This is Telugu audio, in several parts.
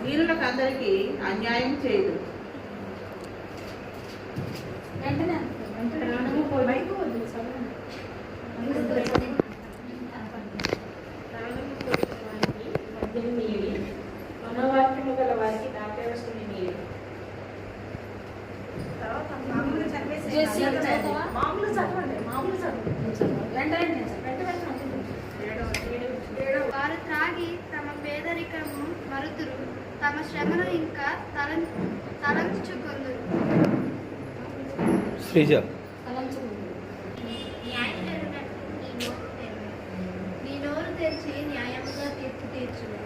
వీరులకు అందరికీ అన్యాయం చేయదు. మనోవాక్యము గల వారికి దాటవలసింది మీరు. వారు త్రాగి తమ పేదరికము మరుతురు, తమ శ్రమను ఇంకా తలంచుకొందురు. నీ నోరు తెరిచి న్యాయముగా తీర్పు తీర్చును.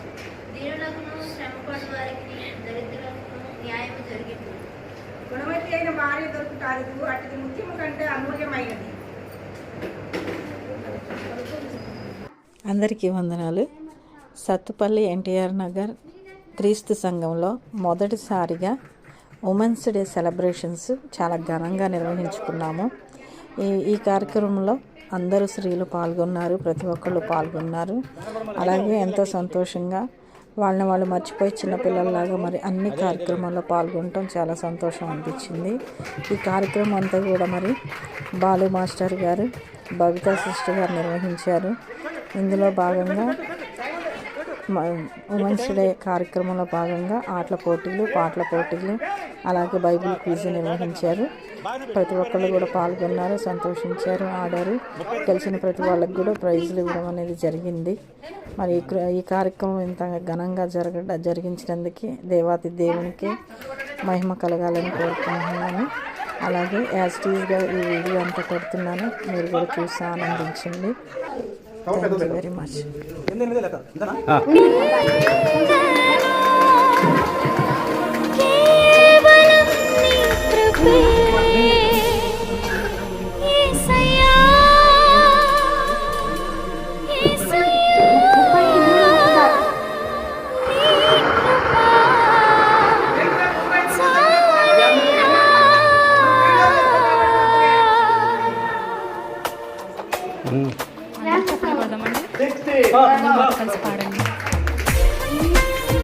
దీనులకు శ్రమపడు వారికి దరిద్రులకు న్యాయము జరిగింది. గుణవతి అయిన భార్య దొరుకుతారు, అటుది ముఖ్యము కంటే అమూల్యమైనది. అందరికీ వందనాలు. సత్తుపల్లి ఎన్టీఆర్ నగర్ క్రీస్తు సంఘంలో మొదటిసారిగా ఉమెన్స్ డే సెలబ్రేషన్స్ చాలా ఘనంగా నిర్వహించుకున్నాము. ఈ కార్యక్రమంలో అందరూ స్త్రీలు పాల్గొన్నారు, ప్రతి ఒక్కళ్ళు పాల్గొన్నారు. అలాగే ఎంతో సంతోషంగా వాళ్ళు మర్చిపోయి చిన్నపిల్లల్లాగా మరి అన్ని కార్యక్రమాల్లో పాల్గొనటం చాలా సంతోషం అనిపించింది. ఈ కార్యక్రమం అంతా కూడా మరి బాలు మాస్టర్ గారు, బబితా సిస్టర్ గారు నిర్వహించారు. ఇందులో భాగంగా ఉమెన్స్ డే కార్యక్రమంలో భాగంగా ఆటల పోటీలు, పాటల పోటీలు, అలాగే బైబిల్ క్విజ్ నిర్వహించారు. ప్రతి ఒక్కళ్ళు కూడా పాల్గొన్నారు, సంతోషించారు, ఆడారు. గెలిచిన ప్రతి వాళ్ళకి కూడా ప్రైజులు ఇవ్వడం అనేది జరిగింది. మరి ఈ కార్యక్రమం ఇంత ఘనంగా జరిగించినందుకు దేవాతి దేవునికి మహిమ కలగాలని కోరుకుంటున్నాను. అలాగే యాస్టీస్గా ఈ వీడియో అంతా పెడుతున్నాను, మీరు కూడా చూసి ఆనందించండి. Thank you very much.